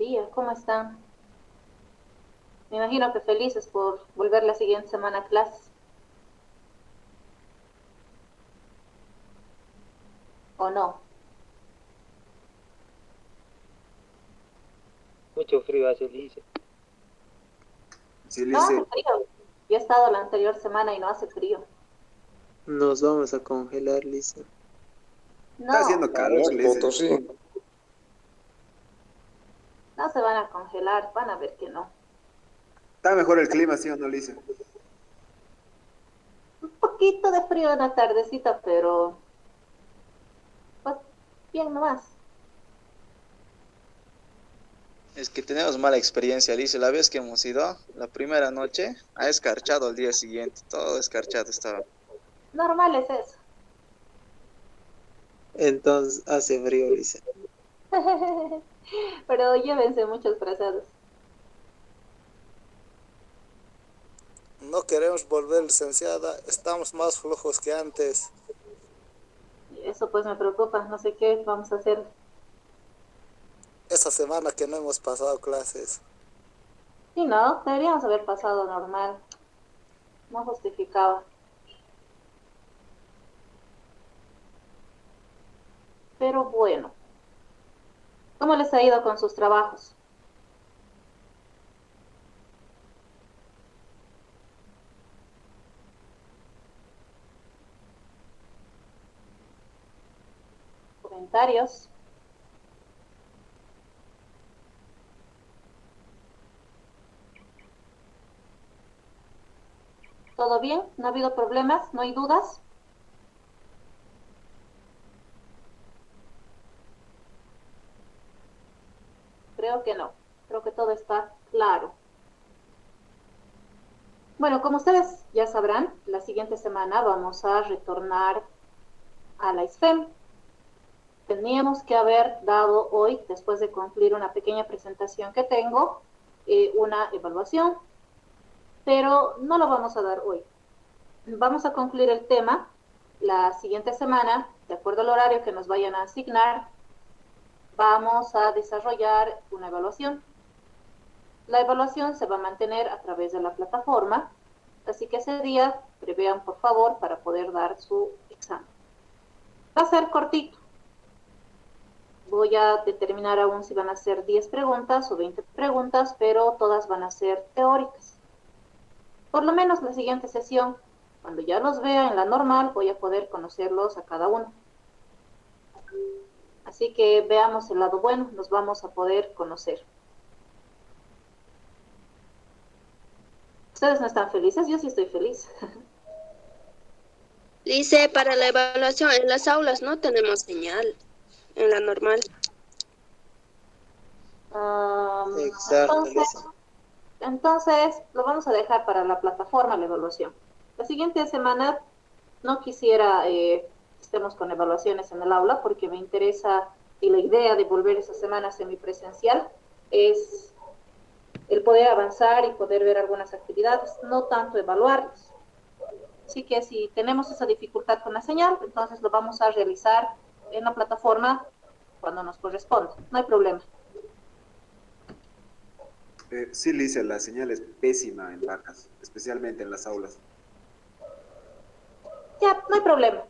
día, ¿cómo están? Me imagino que felices por volver la siguiente semana a clases, ¿o no? Mucho frío hace, dice. Sí, No hace Lice, frío. Yo he estado la anterior semana y no hace frío. Nos vamos a congelar, Lisa. está No, haciendo Vamos, calor, Lice. Potosí. no se van a congelar, van a ver que no. Está mejor el clima, ¿sí o no, Lice? Un poquito de frío en la tardecita, pero pues bien nomás. Es que tenemos mala experiencia, Alice. La vez que hemos ido, la primera noche, ha escarchado al día siguiente. Todo escarchado estaba. Normal es eso. Entonces hace frío, Lisa. Pero llévense muchos frazados. No queremos volver, licenciada. Estamos más flojos que antes. Eso pues me preocupa, no sé qué vamos a hacer. Esa semana que no hemos pasado clases. Sí, no, deberíamos haber pasado normal. No justificaba. Pero bueno, ¿cómo les ha ido con sus trabajos? Comentarios. ¿Todo bien? ¿No ha habido problemas? ¿No hay dudas? Creo que no. Creo que todo está claro. Bueno, como ustedes ya sabrán, la siguiente semana vamos a retornar a la ISFEM. Teníamos que haber dado hoy, después de concluir una pequeña presentación que tengo, una evaluación, pero no lo vamos a dar hoy. Vamos a concluir el tema la siguiente semana, de acuerdo al horario que nos vayan a asignar, vamos a desarrollar una evaluación. La evaluación se va a mantener a través de la plataforma, así que ese día prevean por favor para poder dar su examen. Va a ser cortito. Voy a determinar aún si van a ser 10 preguntas o 20 preguntas, pero todas van a ser teóricas. Por lo menos la siguiente sesión, cuando ya los vea en la normal, voy a poder conocerlos a cada uno. Así que veamos el lado bueno, nos vamos a poder conocer. ¿Ustedes no están felices? Yo sí estoy feliz. Dice, para la evaluación en las aulas no tenemos señal, en la normal. Exacto, Entonces, Lisa. entonces, lo vamos a dejar para la plataforma, la evaluación. La siguiente semana no quisiera que estemos con evaluaciones en el aula porque me interesa y la idea de volver esa semana semipresencial es el poder avanzar y poder ver algunas actividades, no tanto evaluarlos. Así que si tenemos esa dificultad con la señal, entonces lo vamos a realizar en la plataforma cuando nos corresponda. No hay problema. Sí, Lice, la señal es pésima en vacas, especialmente en las aulas. Ya, no hay problema.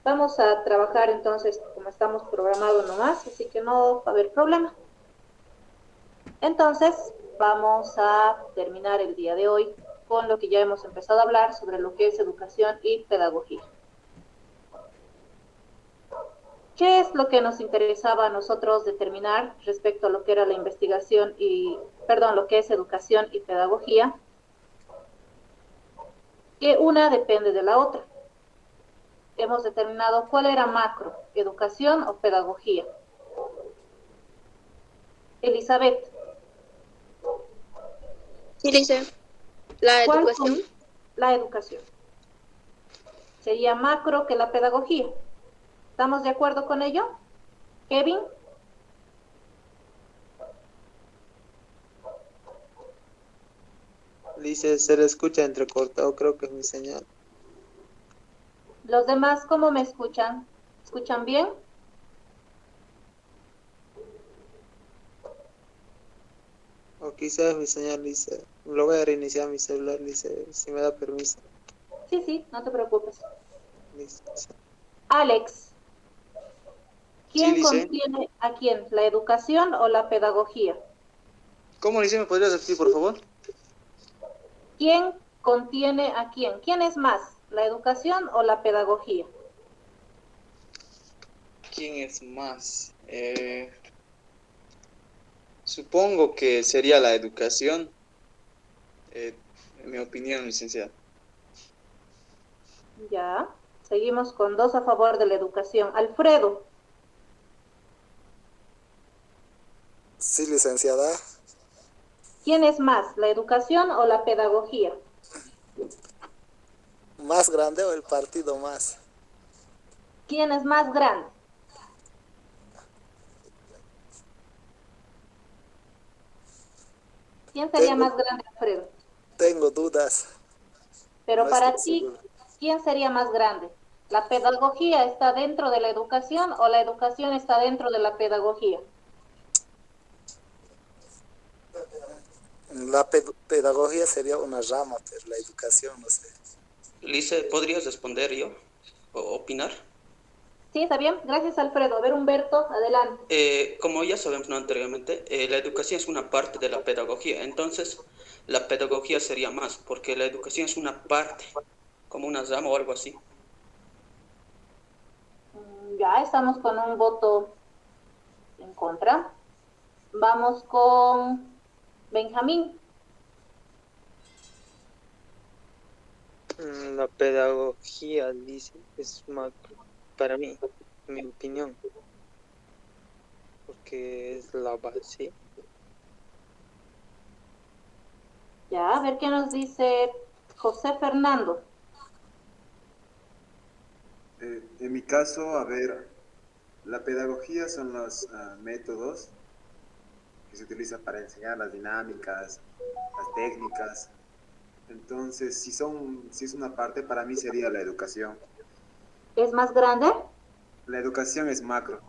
Vamos a trabajar entonces como estamos programados nomás, así que no va a haber problema. Entonces, vamos a terminar el día de hoy con lo que ya hemos empezado a hablar sobre lo que es educación y pedagogía. ¿Qué es lo que nos interesaba a nosotros determinar respecto a lo que era la investigación y, perdón, lo que es educación y pedagogía? Que una depende de la otra. Hemos determinado cuál era macro, educación o pedagogía. Elizabeth, Sí, dice, la ¿cuál educación. es la educación? Sería macro que la pedagogía. ¿Estamos de acuerdo con ello? Kevin, Lisa, se le escucha entrecortado, creo que es mi señal. los demás, ¿cómo me escuchan? ¿Escuchan bien? No, quizás mi señal, dice. Lo voy a reiniciar mi celular, dice, si me da permiso. Sí, sí, no te preocupes. Listo. Alex, Sí, ¿quién Lice. contiene a quién? ¿La educación o la pedagogía? ¿Cómo, Lice? ¿Me podrías repetir, por favor? ¿Quién contiene a quién? ¿Quién es más? ¿La educación o la pedagogía? ¿Quién es más? Supongo que sería la educación, en mi opinión, licenciado. Ya, seguimos con 2 a favor de la educación. Alfredo, Sí, licenciada. ¿quién es más? ¿La educación o la pedagogía? ¿Más grande o el partido más? ¿Quién es más grande? ¿Quién sería Tengo, más grande, Alfredo? tengo dudas. Pero No estoy para ti, seguro. ¿quién sería más grande? ¿La pedagogía está dentro de la educación o la educación está dentro de la pedagogía? La pedagogía sería una rama, pero la educación, no sé. Lice, ¿podrías responder yo? ¿O opinar? Sí, está bien. Gracias, Alfredo. A ver, Humberto, adelante. Como ya sabemos, ¿no? Anteriormente, la educación es una parte de la pedagogía. Entonces, la pedagogía sería más, porque la educación es una parte, como una rama o algo así. Ya estamos con un voto en contra. Vamos con Benjamín. La pedagogía, dice, es más, para mí, mi opinión, porque es la base. Ya, a ver qué nos dice José Fernando. En mi caso, a ver, la pedagogía son los métodos que se utilizan para enseñar las dinámicas, las técnicas. Entonces, si es una parte, para mí sería la educación. ¿Es más grande? La educación es macro.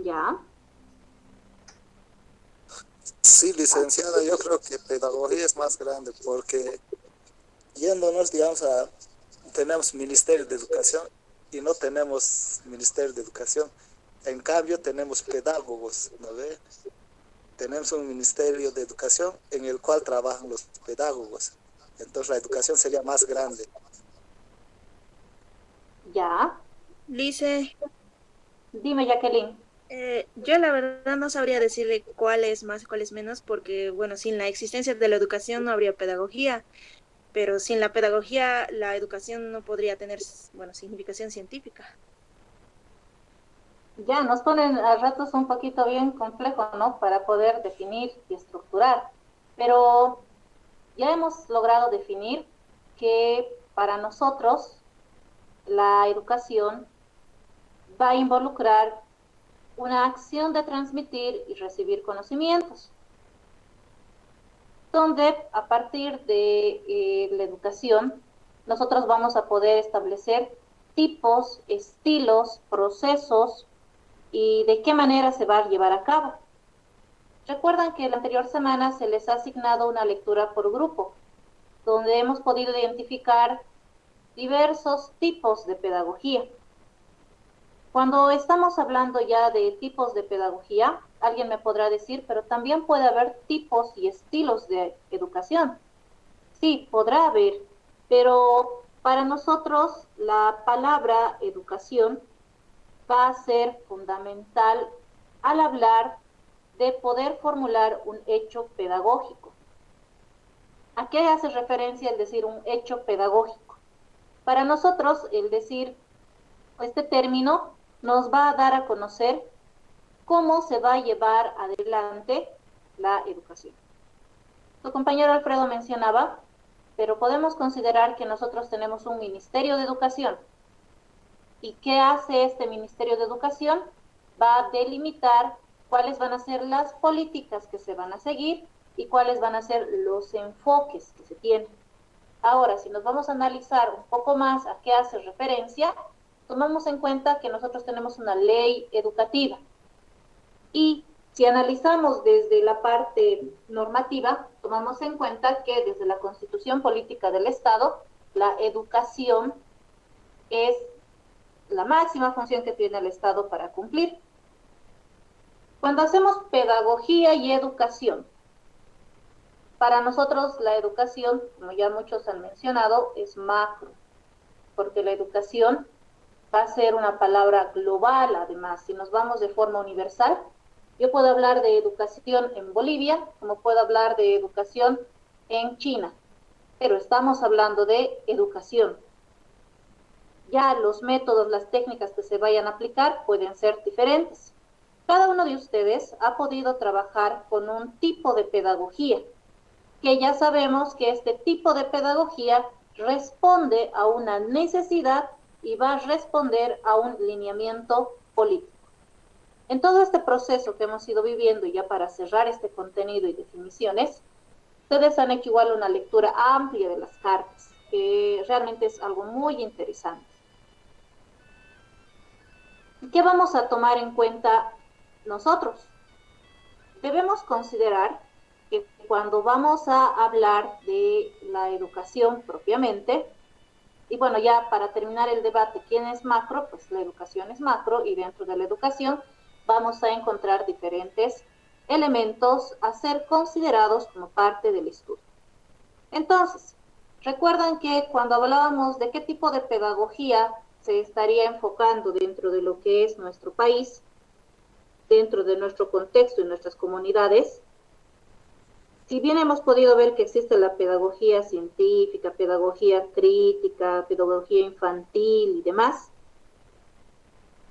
Ya. Sí, licenciada, yo creo que pedagogía es más grande porque yéndonos, digamos, tenemos Ministerio de Educación y no tenemos Ministerio de Educación. En cambio, tenemos pedagogos, ¿no ve? Tenemos un Ministerio de Educación en el cual trabajan los pedagogos. Entonces, la educación sería más grande. Ya. Lice, Dime, Jacqueline. yo la verdad no sabría decirle cuál es más y cuál es menos, porque bueno, sin la existencia de la educación no habría pedagogía, pero sin la pedagogía la educación no podría tener, bueno, significación científica. Ya, nos ponen a ratos un poquito bien complejo, ¿no? Para poder definir y estructurar. Pero ya hemos logrado definir que para nosotros la educación va a involucrar una acción de transmitir y recibir conocimientos, donde a partir de la educación nosotros vamos a poder establecer tipos, estilos, procesos y de qué manera se va a llevar a cabo. Recuerdan que la anterior semana se les ha asignado una lectura por grupo, donde hemos podido identificar diversos tipos de pedagogía. Cuando estamos hablando ya de tipos de pedagogía, alguien me podrá decir, pero también puede haber tipos y estilos de educación. Sí, podrá haber, pero para nosotros la palabra educación va a ser fundamental al hablar de poder formular un hecho pedagógico. ¿A qué hace referencia el decir un hecho pedagógico? Para nosotros, el decir este término nos va a dar a conocer cómo se va a llevar adelante la educación. Tu compañero Alfredo mencionaba, pero podemos considerar que nosotros tenemos un Ministerio de Educación. ¿Y qué hace este Ministerio de Educación? Va a delimitar cuáles van a ser las políticas que se van a seguir y cuáles van a ser los enfoques que se tienen. Ahora, si nos vamos a analizar un poco más a qué hace referencia, tomamos en cuenta que nosotros tenemos una ley educativa y Si analizamos desde la parte normativa, tomamos en cuenta que desde la Constitución Política del Estado, la educación es la máxima función que tiene el Estado para cumplir. Cuando hacemos pedagogía y educación, para nosotros la educación, como ya muchos han mencionado, es macro, porque la educación va a ser una palabra global. Además, si nos vamos de forma universal, yo puedo hablar de educación en Bolivia, como puedo hablar de educación en China, pero estamos hablando de educación. Ya los métodos, las técnicas que se vayan a aplicar pueden ser diferentes. Cada uno de ustedes ha podido trabajar con un tipo de pedagogía, que ya sabemos que este tipo de pedagogía responde a una necesidad y va a responder a un lineamiento político. En todo este proceso que hemos ido viviendo, ya para cerrar este contenido y definiciones, ustedes han hecho igual una lectura amplia de las cartas, que realmente es algo muy interesante. ¿Qué vamos a tomar en cuenta nosotros? Debemos considerar que cuando vamos a hablar de la educación propiamente, y bueno, ya para terminar el debate, ¿quién es macro? Pues la educación es macro, y dentro de la educación vamos a encontrar diferentes elementos a ser considerados como parte del estudio. Entonces, recuerdan que cuando hablábamos de qué tipo de pedagogía se estaría enfocando dentro de lo que es nuestro país, dentro de nuestro contexto y nuestras comunidades, si bien hemos podido ver que existe la pedagogía científica, pedagogía crítica, pedagogía infantil y demás,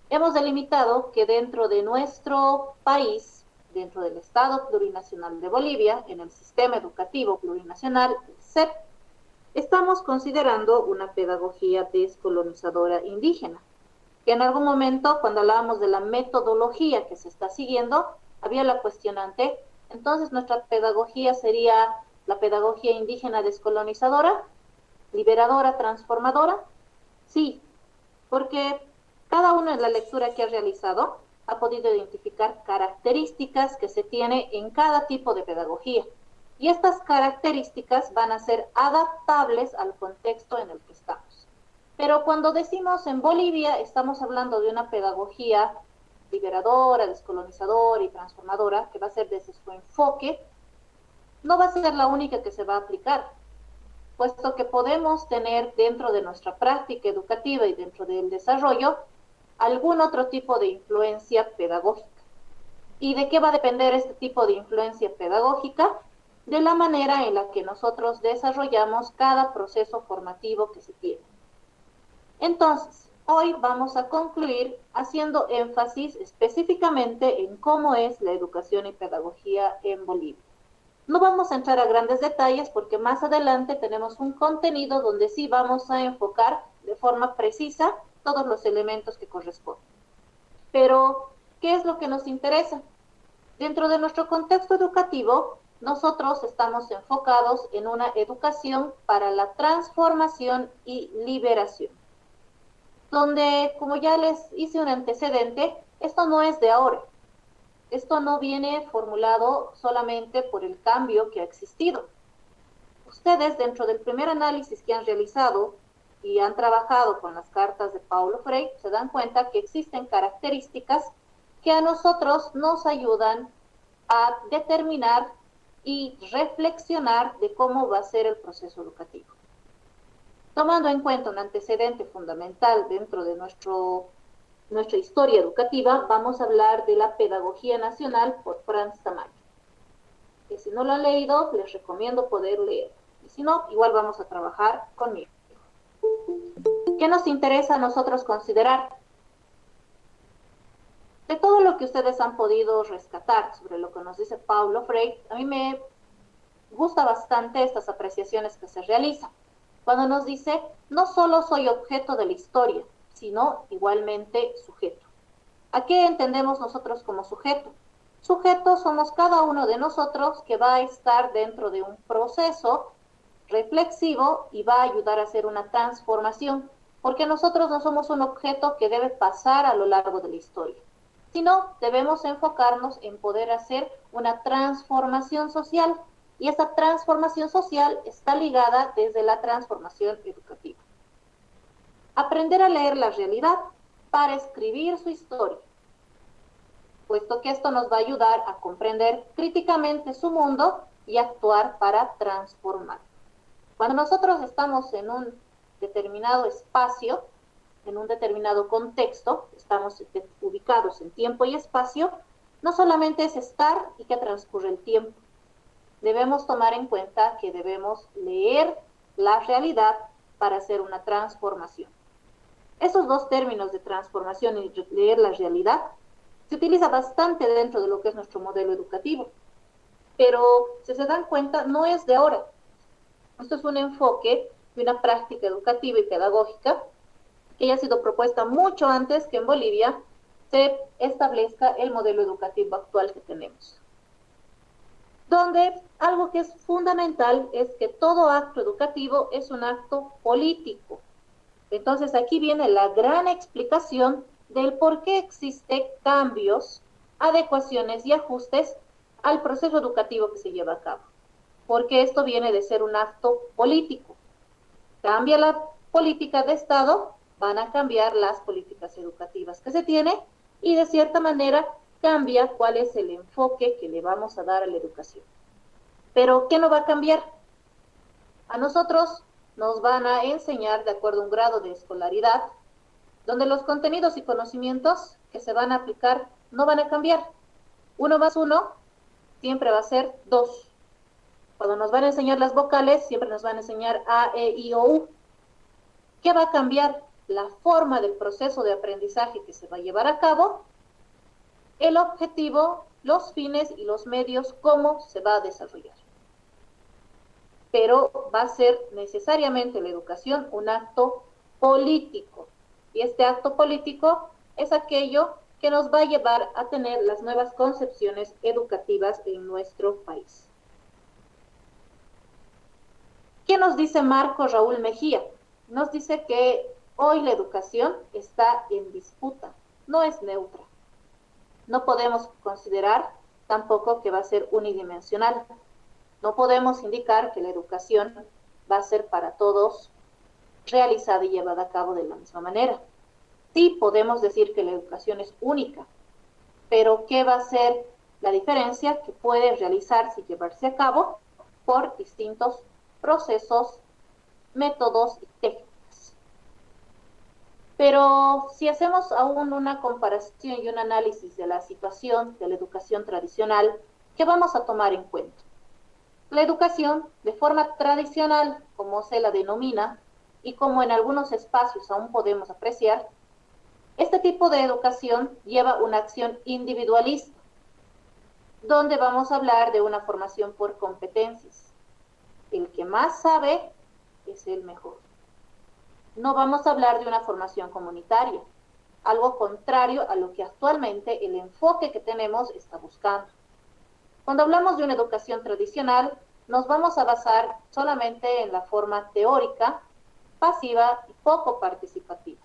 hemos delimitado que dentro de nuestro país, dentro del Estado Plurinacional de Bolivia, en el Sistema Educativo Plurinacional, SEP, estamos considerando una pedagogía descolonizadora indígena, que en algún momento, cuando hablábamos de la metodología que se está siguiendo, había la cuestionante: entonces nuestra pedagogía sería la pedagogía indígena descolonizadora, liberadora, transformadora. Sí, porque cada uno en la lectura que ha realizado ha podido identificar características que se tiene en cada tipo de pedagogía. Y estas características van a ser adaptables al contexto en el que estamos. Pero cuando decimos en Bolivia, estamos hablando de una pedagogía liberadora, descolonizadora y transformadora, que va a ser desde su enfoque, no va a ser la única que se va a aplicar, puesto que podemos tener dentro de nuestra práctica educativa y dentro del desarrollo algún otro tipo de influencia pedagógica. ¿Y de qué va a depender este tipo de influencia pedagógica? De la manera en la que nosotros desarrollamos cada proceso formativo que se tiene. Entonces, hoy vamos a concluir haciendo énfasis específicamente en cómo es la educación y pedagogía en Bolivia. No vamos a entrar a grandes detalles porque más adelante tenemos un contenido donde sí vamos a enfocar de forma precisa todos los elementos que corresponden. Pero, ¿qué es lo que nos interesa? Dentro de nuestro contexto educativo, nosotros estamos enfocados en una educación para la transformación y liberación, donde, como ya les hice un antecedente, esto no es de ahora. Esto no viene formulado solamente por el cambio que ha existido. Ustedes, dentro del primer análisis que han realizado y han trabajado con las cartas de Paulo Freire, se dan cuenta que existen características que a nosotros nos ayudan a determinar y reflexionar de cómo va a ser el proceso educativo. Tomando en cuenta un antecedente fundamental dentro de nuestra historia educativa, vamos a hablar de la Pedagogía Nacional por Franz Tamayo, que si no lo han leído, les recomiendo poder leer, y si no, igual vamos a trabajar conmigo. ¿Qué nos interesa a nosotros considerar? De todo lo que ustedes han podido rescatar sobre lo que nos dice Paulo Freire, a mí me gusta bastante estas apreciaciones que se realizan. Cuando nos dice, no solo soy objeto de la historia, sino igualmente sujeto. ¿A qué entendemos nosotros como sujeto? Sujetos somos cada uno de nosotros que va a estar dentro de un proceso reflexivo y va a ayudar a hacer una transformación, porque nosotros no somos un objeto que debe pasar a lo largo de la historia, sino debemos enfocarnos en poder hacer una transformación social, y esa transformación social está ligada desde la transformación educativa. Aprender a leer la realidad para escribir su historia, puesto que esto nos va a ayudar a comprender críticamente su mundo y actuar para transformar. Cuando nosotros estamos en un determinado espacio, en un determinado contexto, estamos ubicados en tiempo y espacio, no solamente es estar y que transcurre el tiempo. Debemos tomar en cuenta que debemos leer la realidad para hacer una transformación. Esos dos términos de transformación y leer la realidad se utiliza bastante dentro de lo que es nuestro modelo educativo, pero si se dan cuenta, no es de ahora. Esto es un enfoque de una práctica educativa y pedagógica que ya ha sido propuesta mucho antes que en Bolivia se establezca el modelo educativo actual que tenemos. Donde algo que es fundamental es que todo acto educativo es un acto político. Entonces aquí viene la gran explicación del por qué existen cambios, adecuaciones y ajustes al proceso educativo que se lleva a cabo. Porque esto viene de ser un acto político. Cambia la política de Estado, van a cambiar las políticas educativas que se tiene y de cierta manera cambia cuál es el enfoque que le vamos a dar a la educación. Pero, ¿qué no va a cambiar? A nosotros nos van a enseñar de acuerdo a un grado de escolaridad, donde los contenidos y conocimientos que se van a aplicar no van a cambiar. 1 más 1 siempre va a ser 2. Cuando nos van a enseñar las vocales, siempre nos van a enseñar A, E, I, O, U. ¿Qué va a cambiar? La forma del proceso de aprendizaje que se va a llevar a cabo, el objetivo, los fines y los medios, cómo se va a desarrollar. Pero va a ser necesariamente la educación un acto político. Y este acto político es aquello que nos va a llevar a tener las nuevas concepciones educativas en nuestro país. ¿Qué nos dice Marco Raúl Mejía? Nos dice que hoy la educación está en disputa, no es neutra. No podemos considerar tampoco que va a ser unidimensional. No podemos indicar que la educación va a ser para todos realizada y llevada a cabo de la misma manera. Sí podemos decir que la educación es única, pero ¿qué va a ser la diferencia que puede realizarse y llevarse a cabo por distintos procesos, métodos y técnicas? Pero si hacemos aún una comparación y un análisis de la situación de la educación tradicional, ¿qué vamos a tomar en cuenta? La educación, de forma tradicional, como se la denomina, y como en algunos espacios aún podemos apreciar, este tipo de educación lleva una acción individualista, donde vamos a hablar de una formación por competencias. El que más sabe es el mejor. No vamos a hablar de una formación comunitaria, algo contrario a lo que actualmente el enfoque que tenemos está buscando. Cuando hablamos de una educación tradicional, nos vamos a basar solamente en la forma teórica, pasiva y poco participativa,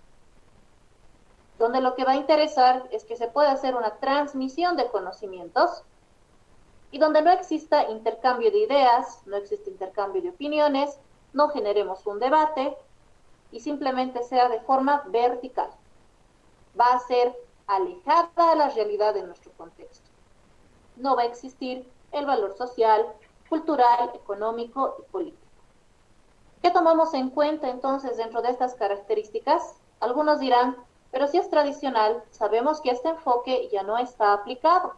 donde lo que va a interesar es que se pueda hacer una transmisión de conocimientos y donde no exista intercambio de ideas, no existe intercambio de opiniones, no generemos un debate y simplemente sea de forma vertical. Va a ser alejada a la realidad de nuestro contexto. No va a existir el valor social, cultural, económico y político. ¿Qué tomamos en cuenta entonces dentro de estas características? Algunos dirán, pero si es tradicional, sabemos que este enfoque ya no está aplicado.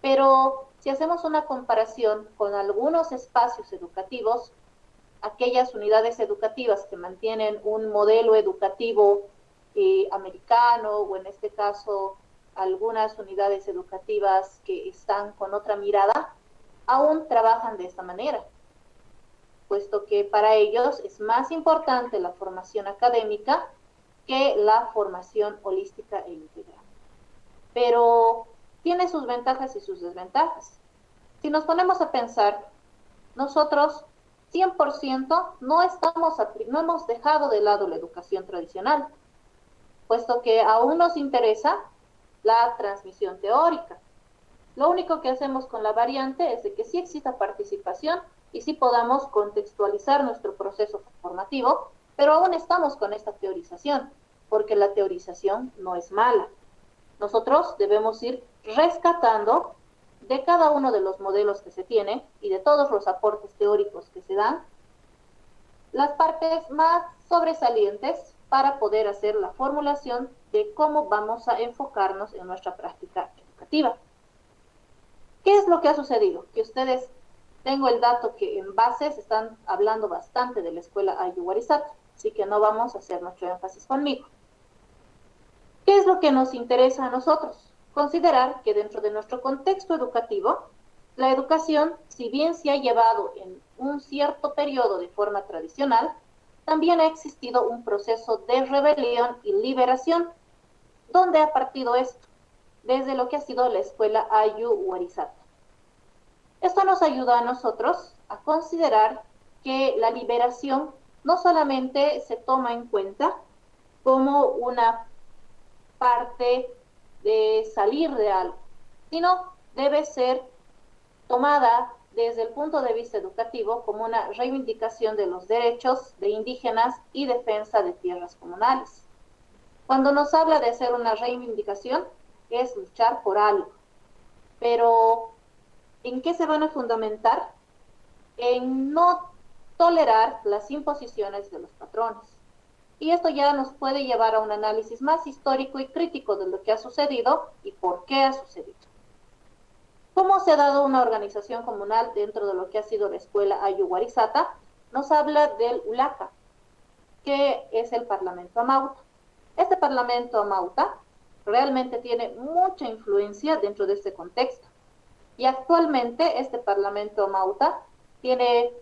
Pero si hacemos una comparación con algunos espacios educativos, aquellas unidades educativas que mantienen un modelo educativo americano, o en este caso algunas unidades educativas que están con otra mirada, aún trabajan de esta manera, puesto que para ellos es más importante la formación académica que la formación holística e integral. Pero tiene sus ventajas y sus desventajas. Si nos ponemos a pensar, nosotros 100% no hemos dejado de lado la educación tradicional, puesto que aún nos interesa la transmisión teórica. Lo único que hacemos con la variante es de que sí exista participación y sí podamos contextualizar nuestro proceso formativo, pero aún estamos con esta teorización, porque la teorización no es mala. Nosotros debemos ir rescatando de cada uno de los modelos que se tiene y de todos los aportes teóricos que se dan, las partes más sobresalientes para poder hacer la formulación de cómo vamos a enfocarnos en nuestra práctica educativa. ¿Qué es lo que ha sucedido? Que ustedes, tengo el dato que en bases están hablando bastante de la escuela Ayllu Huarizata, así que no vamos a hacer mucho énfasis conmigo. ¿Qué es lo que nos interesa a nosotros? Considerar que dentro de nuestro contexto educativo, la educación, si bien se ha llevado en un cierto periodo de forma tradicional, también ha existido un proceso de rebelión y liberación. ¿Dónde ha partido esto? Desde lo que ha sido la escuela Ayllu Huarizata. Esto nos ayuda a nosotros a considerar que la liberación no solamente se toma en cuenta como una parte de salir de algo, sino debe ser tomada desde el punto de vista educativo como una reivindicación de los derechos de indígenas y defensa de tierras comunales. Cuando nos habla de hacer una reivindicación, es luchar por algo. Pero, ¿en qué se van a fundamentar? En no tolerar las imposiciones de los patrones. Y esto ya nos puede llevar a un análisis más histórico y crítico de lo que ha sucedido y por qué ha sucedido. ¿Cómo se ha dado una organización comunal dentro de lo que ha sido la escuela Ayllu Huarizata? Nos habla del ULACA, que es el Parlamento Amauta. Este Parlamento Amauta realmente tiene mucha influencia dentro de este contexto. Y actualmente este Parlamento Amauta tiene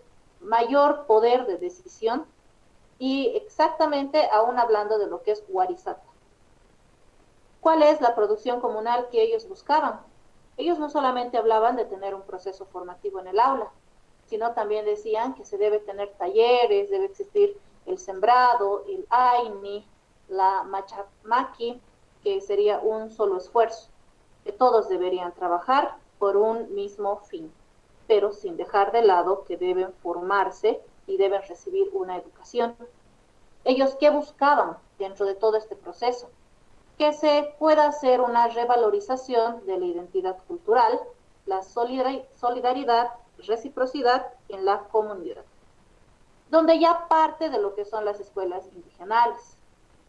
mayor poder de decisión y exactamente aún hablando de lo que es Huarizata. ¿Cuál es la producción comunal que ellos buscaban? Ellos no solamente hablaban de tener un proceso formativo en el aula, sino también decían que se debe tener talleres, debe existir el sembrado, el AINI, la Machamaki, que sería un solo esfuerzo, que todos deberían trabajar por un mismo fin, pero sin dejar de lado que deben formarse y deben recibir una educación. ¿Ellos qué buscaban dentro de todo este proceso? Que se pueda hacer una revalorización de la identidad cultural, la solidaridad, reciprocidad en la comunidad, donde ya parte de lo que son las escuelas indigenales.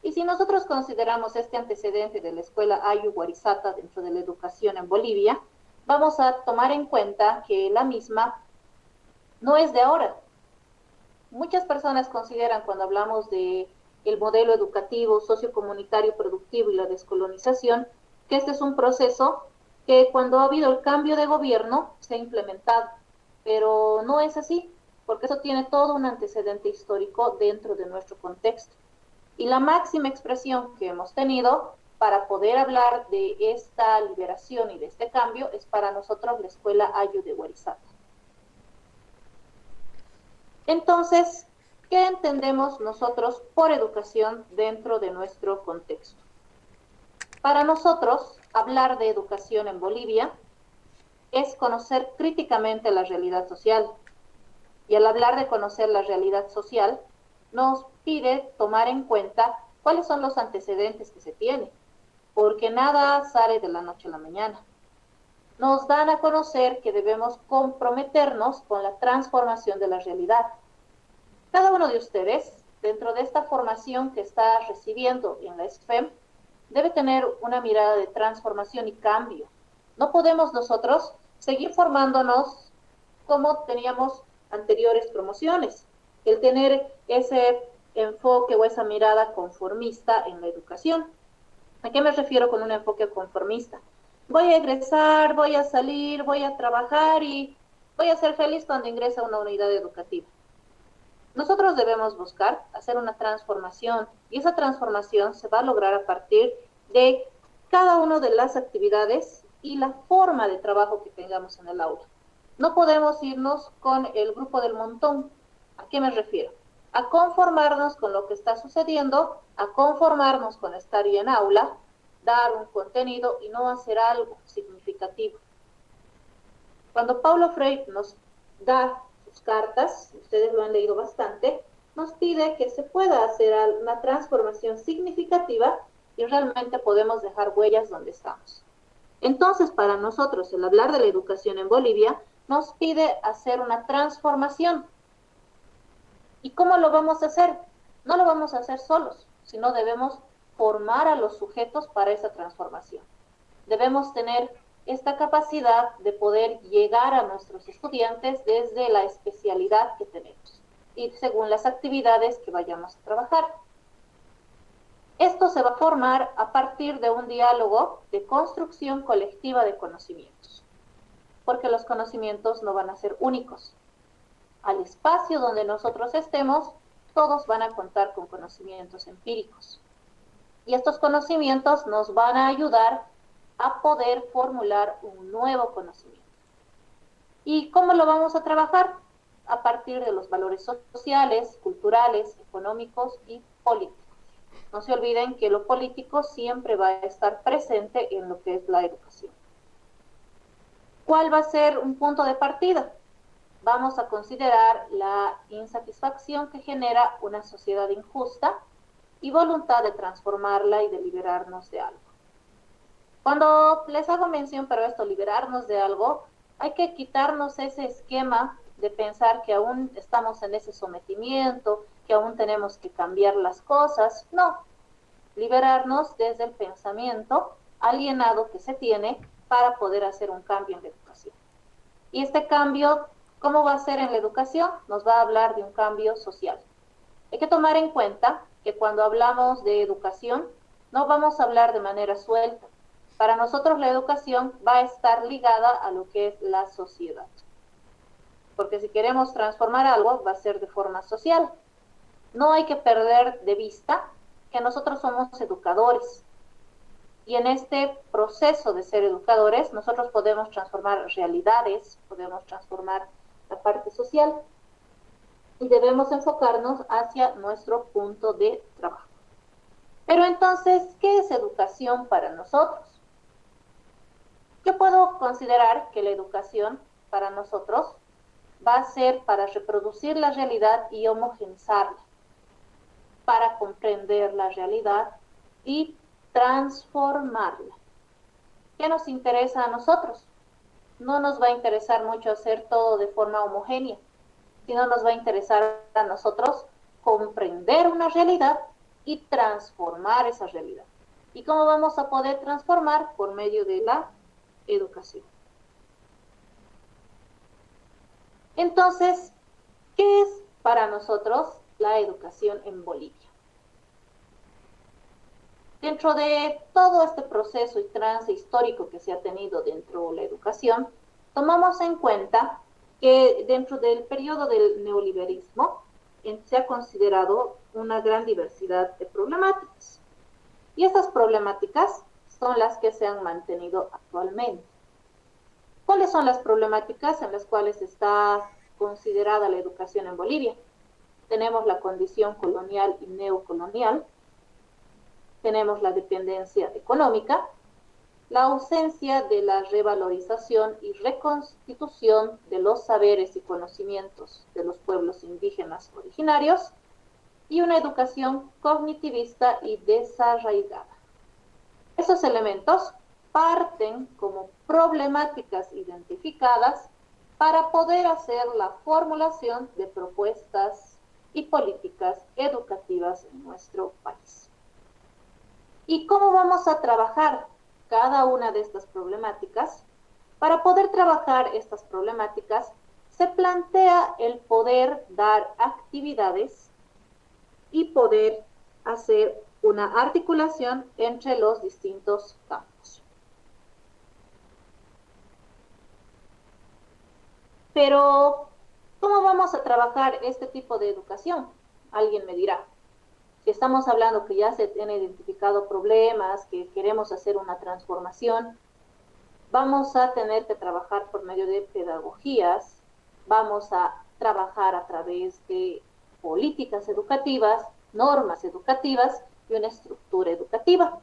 Y si nosotros consideramos este antecedente de la escuela Ayllu Huarizata dentro de la educación en Bolivia, vamos a tomar en cuenta que la misma no es de ahora. Muchas personas consideran cuando hablamos de el modelo educativo, sociocomunitario, productivo y la descolonización, que este es un proceso que cuando ha habido el cambio de gobierno se ha implementado, pero no es así, porque eso tiene todo un antecedente histórico dentro de nuestro contexto. Y la máxima expresión que hemos tenido para poder hablar de esta liberación y de este cambio es para nosotros la escuela Ayllu de Huarizata. Entonces, ¿qué entendemos nosotros por educación dentro de nuestro contexto? Para nosotros, hablar de educación en Bolivia es conocer críticamente la realidad social. Y al hablar de conocer la realidad social, nos pide tomar en cuenta cuáles son los antecedentes que se tienen, porque nada sale de la noche a la mañana. Nos dan a conocer que debemos comprometernos con la transformación de la realidad. Cada uno de ustedes, dentro de esta formación que está recibiendo en la SFEM, debe tener una mirada de transformación y cambio. No podemos nosotros seguir formándonos como teníamos anteriores promociones, el tener ese enfoque o esa mirada conformista en la educación. ¿A qué me refiero con un enfoque conformista? Voy a egresar, voy a salir, voy a trabajar y voy a ser feliz cuando ingrese a una unidad educativa. Nosotros debemos buscar hacer una transformación y esa transformación se va a lograr a partir de cada una de las actividades y la forma de trabajo que tengamos en el aula. No podemos irnos con el grupo del montón. ¿A qué me refiero? A conformarnos con lo que está sucediendo, a conformarnos con estar en aula dar un contenido y no hacer algo significativo. Cuando Paulo Freire nos da sus cartas, ustedes lo han leído bastante, nos pide que se pueda hacer una transformación significativa y realmente podemos dejar huellas donde estamos. Entonces, para nosotros, el hablar de la educación en Bolivia nos pide hacer una transformación. ¿Y cómo lo vamos a hacer? No lo vamos a hacer solos, sino debemos formar a los sujetos para esa transformación. Debemos tener esta capacidad de poder llegar a nuestros estudiantes desde la especialidad que tenemos y según las actividades que vayamos a trabajar. Esto se va a formar a partir de un diálogo de construcción colectiva de conocimientos, porque los conocimientos no van a ser únicos. Al espacio donde nosotros estemos, todos van a contar con conocimientos empíricos. Y estos conocimientos nos van a ayudar a poder formular un nuevo conocimiento. ¿Y cómo lo vamos a trabajar? A partir de los valores sociales, culturales, económicos y políticos. No se olviden que lo político siempre va a estar presente en lo que es la educación. ¿Cuál va a ser un punto de partida? Vamos a considerar la insatisfacción que genera una sociedad injusta y voluntad de transformarla y de liberarnos de algo. Cuando les hago mención, pero esto, liberarnos de algo, hay que quitarnos ese esquema de pensar que aún estamos en ese sometimiento, que aún tenemos que cambiar las cosas. No, liberarnos desde el pensamiento alienado que se tiene para poder hacer un cambio en la educación. Y este cambio, ¿cómo va a ser en la educación? Nos va a hablar de un cambio social. Hay que tomar en cuenta que cuando hablamos de educación, no vamos a hablar de manera suelta. Para nosotros la educación va a estar ligada a lo que es la sociedad. Porque si queremos transformar algo, va a ser de forma social. No hay que perder de vista que nosotros somos educadores. Y en este proceso de ser educadores, nosotros podemos transformar realidades, podemos transformar la parte social. Y debemos enfocarnos hacia nuestro punto de trabajo. Pero entonces, ¿qué es educación para nosotros? Yo puedo considerar que la educación para nosotros va a ser para reproducir la realidad y homogeneizarla, para comprender la realidad y transformarla. ¿Qué nos interesa a nosotros? No nos va a interesar mucho hacer todo de forma homogénea, sino nos va a interesar a nosotros comprender una realidad y transformar esa realidad. ¿Y cómo vamos a poder transformar? Por medio de la educación. Entonces, ¿qué es para nosotros la educación en Bolivia? Dentro de todo este proceso y trance histórico que se ha tenido dentro de la educación, tomamos en cuenta que dentro del periodo del neoliberalismo se ha considerado una gran diversidad de problemáticas. Y estas problemáticas son las que se han mantenido actualmente. ¿Cuáles son las problemáticas en las cuales está considerada la educación en Bolivia? Tenemos la condición colonial y neocolonial, tenemos la dependencia económica, la ausencia de la revalorización y reconstitución de los saberes y conocimientos de los pueblos indígenas originarios, y una educación cognitivista y desarraigada. Esos elementos parten como problemáticas identificadas para poder hacer la formulación de propuestas y políticas educativas en nuestro país. ¿Y cómo vamos a trabajar cada una de estas problemáticas? Para poder trabajar estas problemáticas, se plantea el poder dar actividades y poder hacer una articulación entre los distintos campos. Pero, ¿cómo vamos a trabajar este tipo de educación? Alguien me dirá. Si estamos hablando que ya se tienen identificado problemas, que queremos hacer una transformación, vamos a tener que trabajar por medio de pedagogías, vamos a trabajar a través de políticas educativas, normas educativas y una estructura educativa.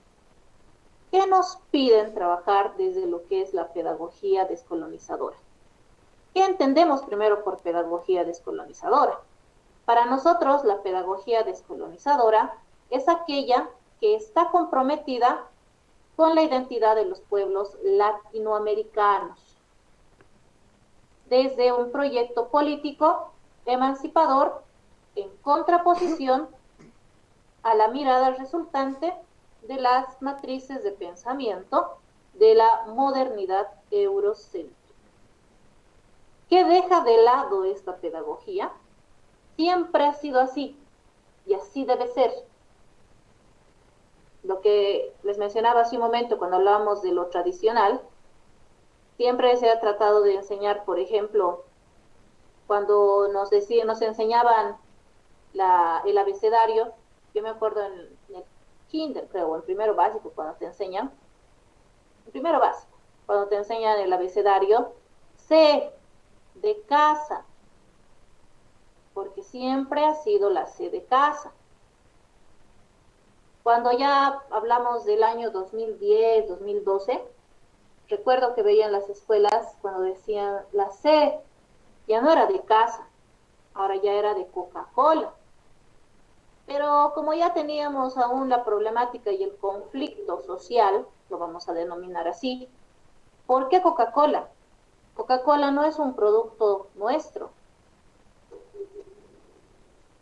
¿Qué nos piden trabajar desde lo que es la pedagogía descolonizadora? ¿Qué entendemos primero por pedagogía descolonizadora? Para nosotros, la pedagogía descolonizadora es aquella que está comprometida con la identidad de los pueblos latinoamericanos, desde un proyecto político emancipador en contraposición a la mirada resultante de las matrices de pensamiento de la modernidad eurocéntrica. ¿Qué deja de lado esta pedagogía? Siempre ha sido así, y así debe ser. Lo que les mencionaba hace un momento cuando hablábamos de lo tradicional, siempre se ha tratado de enseñar, por ejemplo, cuando nos enseñaban el abecedario, yo me acuerdo en el kinder, creo, o en primero básico, cuando te enseñan, en primero básico, cuando te enseñan el abecedario, C de casa, porque siempre ha sido la C de casa. Cuando ya hablamos del año 2010, 2012, recuerdo que veía en las escuelas cuando decían la C, ya no era de casa, ahora ya era de Coca-Cola. Pero como ya teníamos aún la problemática y el conflicto social, lo vamos a denominar así, ¿por qué Coca-Cola? Coca-Cola no es un producto nuestro.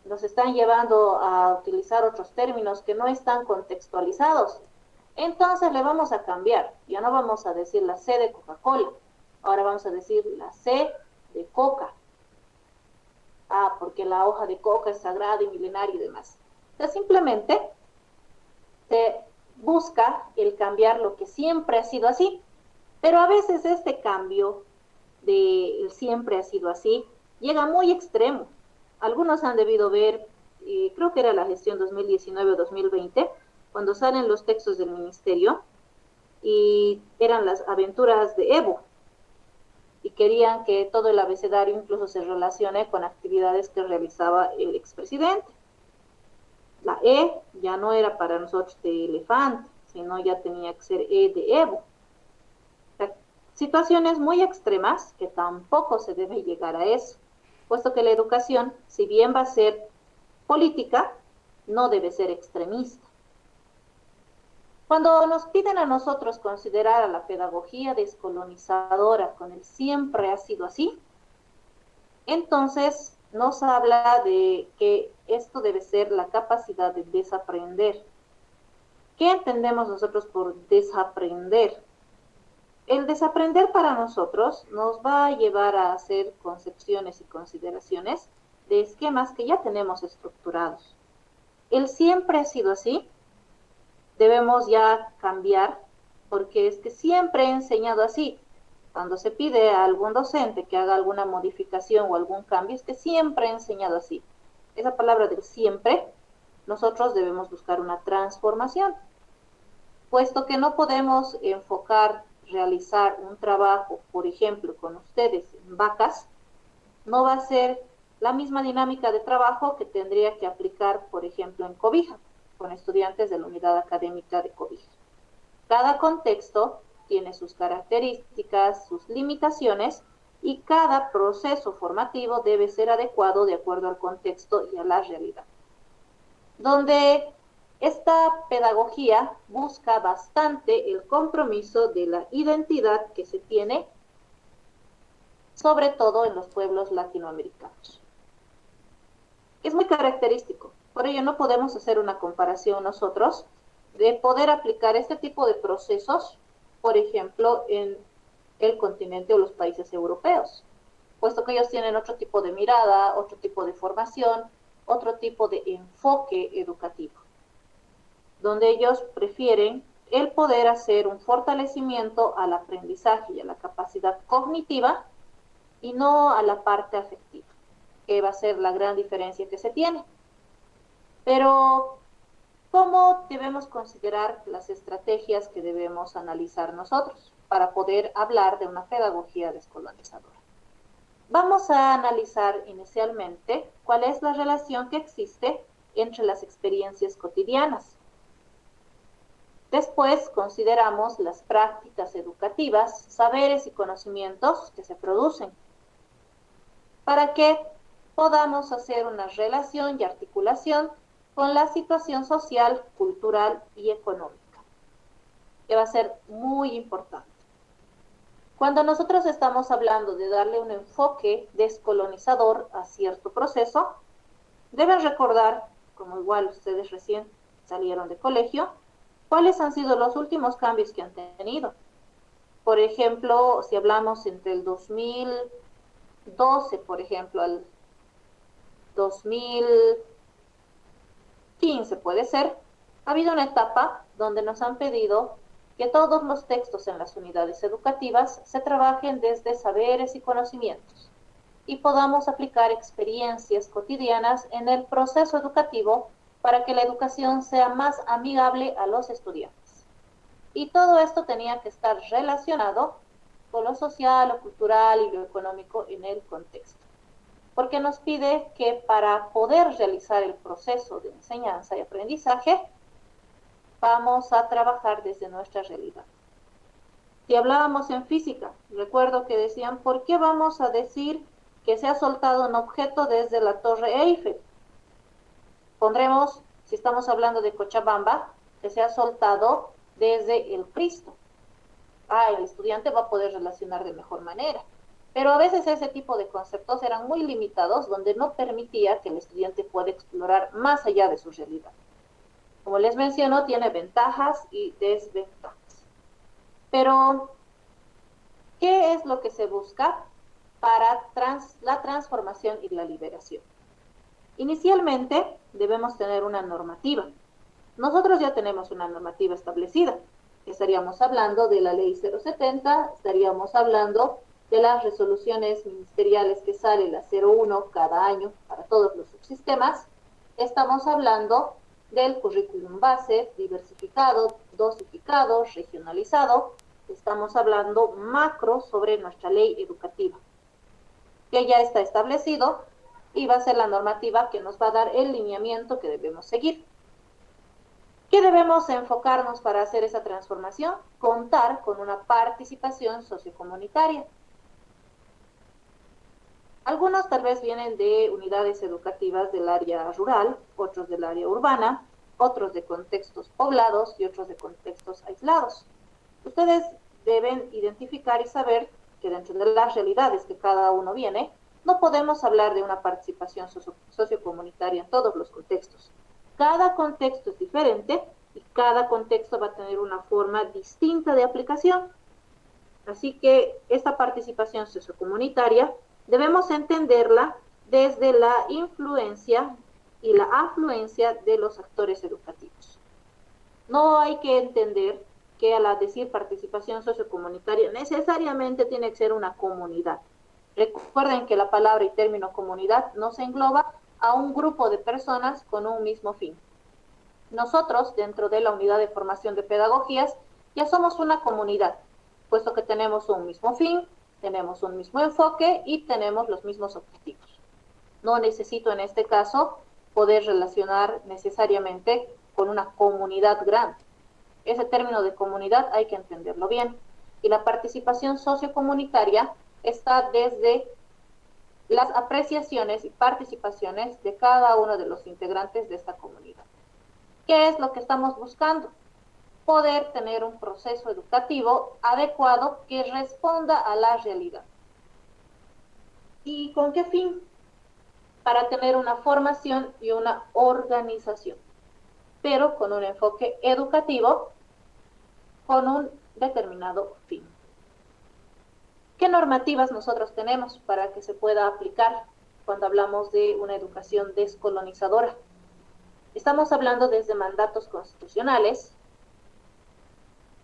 Nos están llevando a utilizar otros términos que no están contextualizados. Entonces le vamos a cambiar. Ya no vamos a decir la C de Coca-Cola. Ahora vamos a decir la C de coca. Porque la hoja de coca es sagrada y milenaria y demás. Entonces simplemente se busca el cambiar lo que siempre ha sido así. Pero a veces este cambio de el siempre ha sido así llega muy extremo. Algunos han debido ver, creo que era la gestión 2019-2020, cuando salen los textos del ministerio, y eran las aventuras de Evo, y querían que todo el abecedario incluso se relacione con actividades que realizaba el expresidente. La E ya no era para nosotros de elefante, sino ya tenía que ser E de Evo. O sea, situaciones muy extremas que tampoco se debe llegar a eso, puesto que la educación, si bien va a ser política, no debe ser extremista. Cuando nos piden a nosotros considerar a la pedagogía descolonizadora con el siempre ha sido así, entonces nos habla de que esto debe ser la capacidad de desaprender. ¿Qué entendemos nosotros por desaprender? El desaprender para nosotros nos va a llevar a hacer concepciones y consideraciones de esquemas que ya tenemos estructurados. El siempre ha sido así, debemos ya cambiar, porque es que siempre he enseñado así. Cuando se pide a algún docente que haga alguna modificación o algún cambio, es que siempre he enseñado así. Esa palabra del siempre, nosotros debemos buscar una transformación, puesto que no podemos realizar un trabajo, por ejemplo, con ustedes en vacas, no va a ser la misma dinámica de trabajo que tendría que aplicar, por ejemplo, en Cobija, con estudiantes de la unidad académica de Cobija. Cada contexto tiene sus características, sus limitaciones, y cada proceso formativo debe ser adecuado de acuerdo al contexto y a la realidad. Donde esta pedagogía busca bastante el compromiso de la identidad que se tiene, sobre todo en los pueblos latinoamericanos. Es muy característico, por ello no podemos hacer una comparación nosotros de poder aplicar este tipo de procesos, por ejemplo, en el continente o los países europeos, puesto que ellos tienen otro tipo de mirada, otro tipo de formación, otro tipo de enfoque educativo, donde ellos prefieren el poder hacer un fortalecimiento al aprendizaje y a la capacidad cognitiva y no a la parte afectiva, que va a ser la gran diferencia que se tiene. Pero, ¿cómo debemos considerar las estrategias que debemos analizar nosotros para poder hablar de una pedagogía descolonizadora? Vamos a analizar inicialmente cuál es la relación que existe entre las experiencias cotidianas. Después consideramos las prácticas educativas, saberes y conocimientos que se producen para que podamos hacer una relación y articulación con la situación social, cultural y económica, que va a ser muy importante. Cuando nosotros estamos hablando de darle un enfoque descolonizador a cierto proceso, deben recordar, como igual ustedes recién salieron de colegio, cuáles han sido los últimos cambios que han tenido. Por ejemplo, si hablamos entre el 2012, por ejemplo, al 2015 puede ser, ha habido una etapa donde nos han pedido que todos los textos en las unidades educativas se trabajen desde saberes y conocimientos y podamos aplicar experiencias cotidianas en el proceso educativo para que la educación sea más amigable a los estudiantes. Y todo esto tenía que estar relacionado con lo social, lo cultural y lo económico en el contexto, porque nos pide que para poder realizar el proceso de enseñanza y aprendizaje, vamos a trabajar desde nuestra realidad. Si hablábamos en física, recuerdo que decían, ¿por qué vamos a decir que se ha soltado un objeto desde la Torre Eiffel? Pondremos, si estamos hablando de Cochabamba, que se ha soltado desde el Cristo. El estudiante va a poder relacionar de mejor manera. Pero a veces ese tipo de conceptos eran muy limitados, donde no permitía que el estudiante pueda explorar más allá de su realidad. Como les menciono, tiene ventajas y desventajas. Pero, ¿qué es lo que se busca para la transformación y la liberación? Inicialmente, debemos tener una normativa. Nosotros ya tenemos una normativa establecida. Estaríamos hablando de la Ley 070, estaríamos hablando de las resoluciones ministeriales que sale la 01 cada año para todos los subsistemas. Estamos hablando del currículum base, diversificado, dosificado, regionalizado. Estamos hablando macro sobre nuestra ley educativa, que ya está establecido y va a ser la normativa que nos va a dar el lineamiento que debemos seguir. ¿Qué debemos enfocarnos para hacer esa transformación? Contar con una participación sociocomunitaria. Algunos tal vez vienen de unidades educativas del área rural, otros del área urbana, otros de contextos poblados y otros de contextos aislados. Ustedes deben identificar y saber que dentro de las realidades que cada uno viene, no podemos hablar de una participación sociocomunitaria en todos los contextos. Cada contexto es diferente y cada contexto va a tener una forma distinta de aplicación. Así que esta participación sociocomunitaria debemos entenderla desde la influencia y la afluencia de los actores educativos. No hay que entender que al decir participación sociocomunitaria necesariamente tiene que ser una comunidad. Recuerden que la palabra y término comunidad nos engloba a un grupo de personas con un mismo fin. Nosotros, dentro de la unidad de formación de pedagogías, ya somos una comunidad, puesto que tenemos un mismo fin, tenemos un mismo enfoque y tenemos los mismos objetivos. No necesito en este caso poder relacionar necesariamente con una comunidad grande. Ese término de comunidad hay que entenderlo bien. Y la participación sociocomunitaria está desde las apreciaciones y participaciones de cada uno de los integrantes de esta comunidad. ¿Qué es lo que estamos buscando? Poder tener un proceso educativo adecuado que responda a la realidad. ¿Y con qué fin? Para tener una formación y una organización, pero con un enfoque educativo, con un determinado fin. ¿Qué normativas nosotros tenemos para que se pueda aplicar cuando hablamos de una educación descolonizadora? Estamos hablando desde mandatos constitucionales,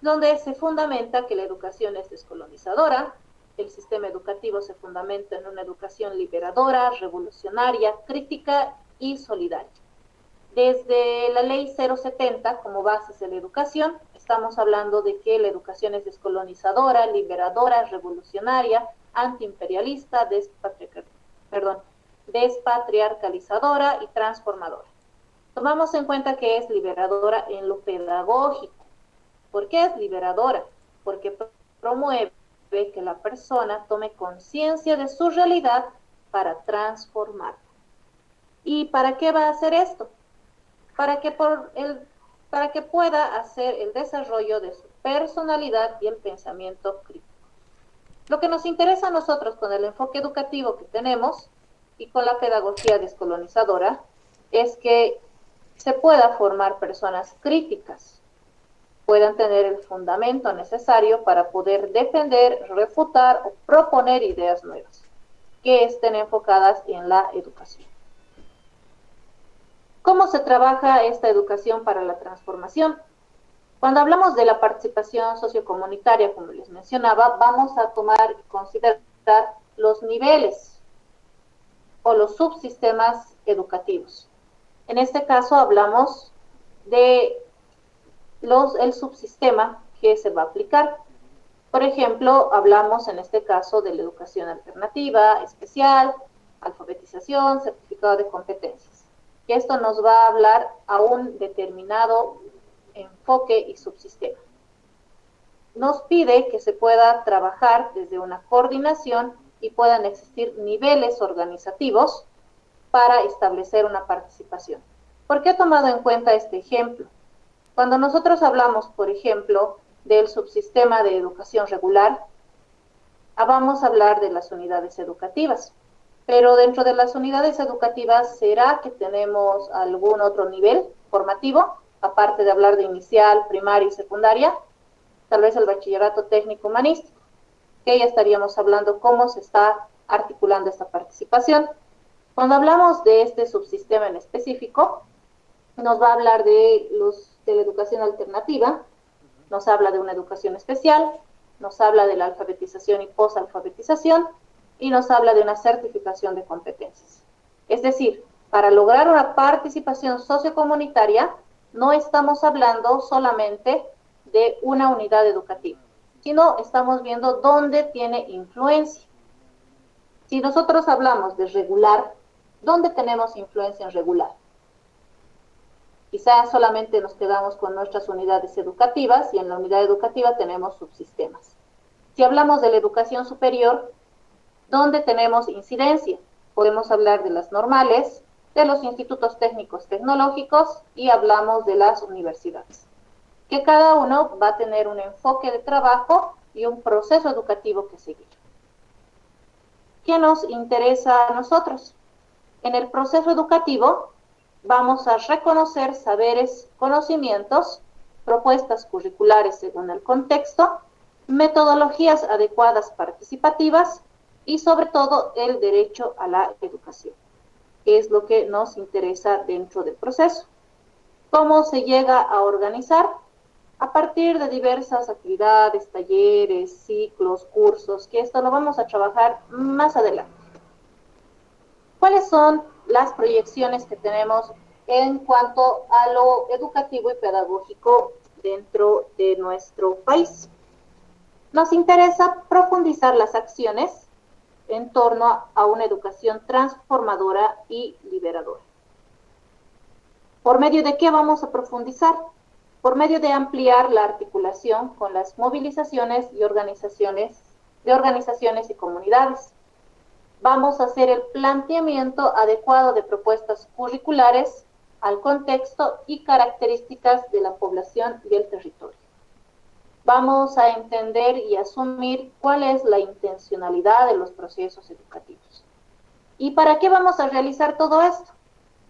donde se fundamenta que la educación es descolonizadora, el sistema educativo se fundamenta en una educación liberadora, revolucionaria, crítica y solidaria. Desde la ley 070 como bases de la educación, estamos hablando de que la educación es descolonizadora, liberadora, revolucionaria, antiimperialista, despatriarcalizadora y transformadora. Tomamos en cuenta que es liberadora en lo pedagógico, ¿Por qué es liberadora? Porque promueve que la persona tome conciencia de su realidad para transformarla. ¿Y para qué va a hacer esto? Para que pueda hacer el desarrollo de su personalidad y el pensamiento crítico. Lo que nos interesa a nosotros con el enfoque educativo que tenemos y con la pedagogía descolonizadora es que se pueda formar personas críticas, puedan tener el fundamento necesario para poder defender, refutar o proponer ideas nuevas que estén enfocadas en la educación. ¿Cómo se trabaja esta educación para la transformación? Cuando hablamos de la participación sociocomunitaria, como les mencionaba, vamos a tomar y considerar los niveles o los subsistemas educativos. En este caso hablamos de el subsistema que se va a aplicar. Por ejemplo, hablamos en este caso de la educación alternativa, especial, alfabetización, certificado de competencias. Que esto nos va a hablar a un determinado enfoque y subsistema. Nos pide que se pueda trabajar desde una coordinación y puedan existir niveles organizativos para establecer una participación. ¿Por qué he tomado en cuenta este ejemplo? Cuando nosotros hablamos, por ejemplo, del subsistema de educación regular, vamos a hablar de las unidades educativas. Pero dentro de las unidades educativas, ¿será que tenemos algún otro nivel formativo? Aparte de hablar de inicial, primaria y secundaria, tal vez el bachillerato técnico humanístico, que ya estaríamos hablando cómo se está articulando esta participación. Cuando hablamos de este subsistema en específico, nos va a hablar de la educación alternativa, nos habla de una educación especial, nos habla de la alfabetización y posalfabetización, y nos habla de una certificación de competencias. Es decir, para lograr una participación sociocomunitaria, no estamos hablando solamente de una unidad educativa, sino estamos viendo dónde tiene influencia. Si nosotros hablamos de regular, ¿dónde tenemos influencia en regular? Quizás solamente nos quedamos con nuestras unidades educativas y en la unidad educativa tenemos subsistemas. Si hablamos de la educación superior, ¿dónde tenemos incidencia? Podemos hablar de las normales, de los institutos técnicos tecnológicos y hablamos de las universidades. Que cada uno va a tener un enfoque de trabajo y un proceso educativo que seguir. ¿Qué nos interesa a nosotros? En el proceso educativo vamos a reconocer saberes, conocimientos, propuestas curriculares según el contexto, metodologías adecuadas participativas y sobre todo el derecho a la educación, que es lo que nos interesa dentro del proceso. ¿Cómo se llega a organizar? A partir de diversas actividades, talleres, ciclos, cursos, que esto lo vamos a trabajar más adelante. ¿Cuáles son las proyecciones que tenemos en cuanto a lo educativo y pedagógico dentro de nuestro país? Nos interesa profundizar las acciones en torno a una educación transformadora y liberadora. ¿Por medio de qué vamos a profundizar? Por medio de ampliar la articulación con las movilizaciones y organizaciones y comunidades. Vamos a hacer el planteamiento adecuado de propuestas curriculares al contexto y características de la población y el territorio. Vamos a entender y asumir cuál es la intencionalidad de los procesos educativos. ¿Y para qué vamos a realizar todo esto?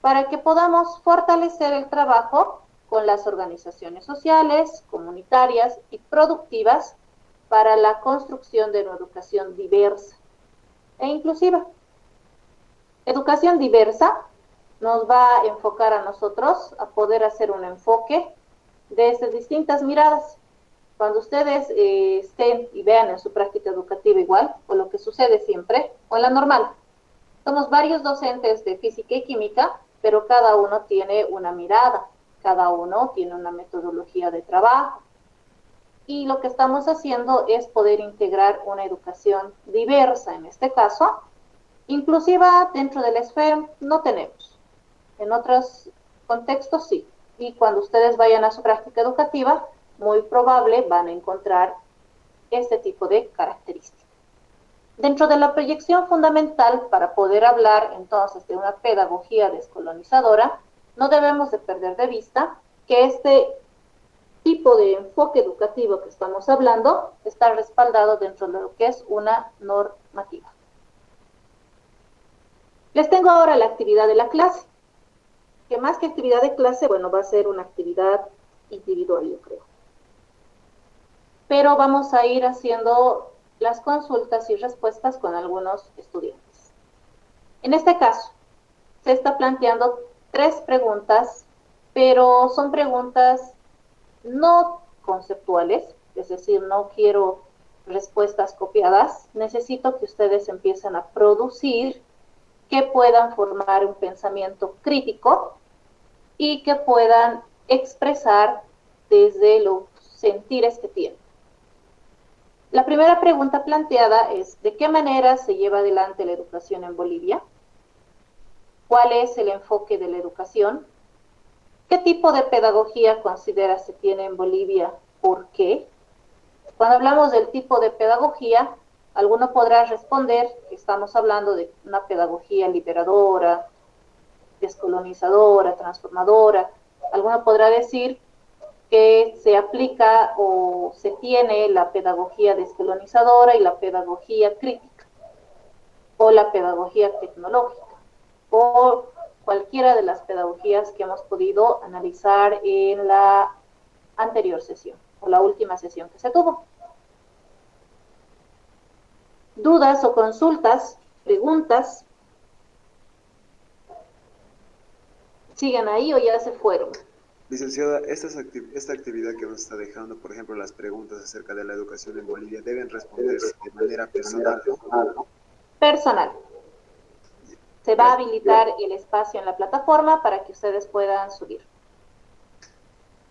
Para que podamos fortalecer el trabajo con las organizaciones sociales, comunitarias y productivas para la construcción de una educación diversa e inclusiva. Educación diversa nos va a enfocar a nosotros a poder hacer un enfoque desde distintas miradas. Cuando ustedes estén y vean en su práctica educativa igual, o lo que sucede siempre, o en la normal, somos varios docentes de física y química, pero cada uno tiene una mirada, cada uno tiene una metodología de trabajo. Y lo que estamos haciendo es poder integrar una educación diversa, en este caso, inclusiva dentro del SFEM no tenemos. En otros contextos sí. Y cuando ustedes vayan a su práctica educativa, muy probable van a encontrar este tipo de características. Dentro de la proyección fundamental, para poder hablar entonces de una pedagogía descolonizadora, no debemos de perder de vista que este tipo de enfoque educativo que estamos hablando está respaldado dentro de lo que es una normativa. Les tengo ahora la actividad de la clase, que más que actividad de clase, bueno, va a ser una actividad individual, yo creo. Pero vamos a ir haciendo las consultas y respuestas con algunos estudiantes. En este caso, se está planteando 3 preguntas, pero son preguntas no conceptuales, es decir, no quiero respuestas copiadas, necesito que ustedes empiecen a producir que puedan formar un pensamiento crítico y que puedan expresar desde los sentires que tienen. La primera pregunta planteada es, ¿de qué manera se lleva adelante la educación en Bolivia? ¿Cuál es el enfoque de la educación? ¿Qué tipo de pedagogía considera se tiene en Bolivia? ¿Por qué? Cuando hablamos del tipo de pedagogía, alguno podrá responder que estamos hablando de una pedagogía liberadora, descolonizadora, transformadora. Alguno podrá decir que se aplica o se tiene la pedagogía descolonizadora y la pedagogía crítica, o la pedagogía tecnológica, o cualquiera de las pedagogías que hemos podido analizar en la anterior sesión, o la última sesión que se tuvo. ¿Dudas o consultas, preguntas? ¿Siguen ahí o ya se fueron? Licenciada, esta actividad que nos está dejando, por ejemplo, las preguntas acerca de la educación en Bolivia, deben responderse de manera personal, ¿no? Personal. Se va a habilitar el espacio en la plataforma para que ustedes puedan subir.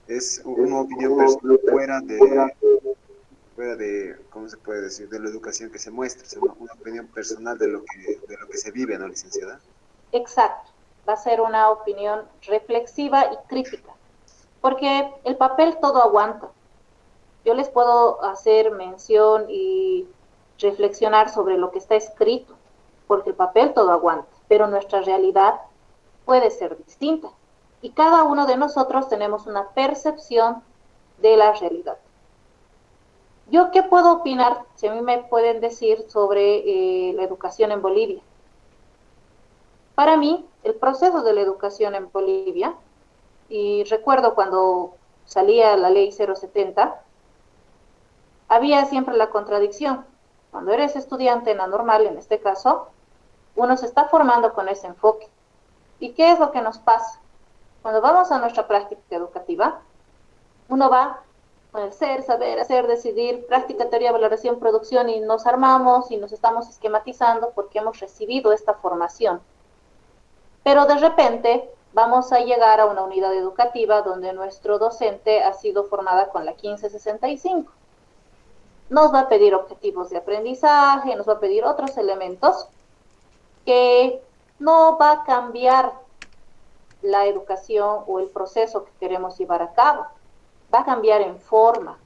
Es una opinión personal fuera de, ¿cómo se puede decir?, de la educación que se muestra, es una opinión personal de lo que se vive, ¿no, licenciada? Exacto. Va a ser una opinión reflexiva y crítica, porque el papel todo aguanta. Yo les puedo hacer mención y reflexionar sobre lo que está escrito, porque el papel todo aguanta, pero nuestra realidad puede ser distinta. Y cada uno de nosotros tenemos una percepción de la realidad. ¿Yo qué puedo opinar? Si a mí me pueden decir sobre la educación en Bolivia. Para mí, el proceso de la educación en Bolivia, y recuerdo cuando salía la ley 070, había siempre la contradicción. Cuando eres estudiante en la normal, en este caso, uno se está formando con ese enfoque. ¿Y qué es lo que nos pasa? Cuando vamos a nuestra práctica educativa, uno va con el ser, saber, hacer, decidir, práctica, teoría, valoración, producción, y nos armamos y nos estamos esquematizando porque hemos recibido esta formación. Pero de repente vamos a llegar a una unidad educativa donde nuestro docente ha sido formada con la 1565. Nos va a pedir objetivos de aprendizaje, nos va a pedir otros elementos que no va a cambiar la educación o el proceso que queremos llevar a cabo. Va a cambiar en forma,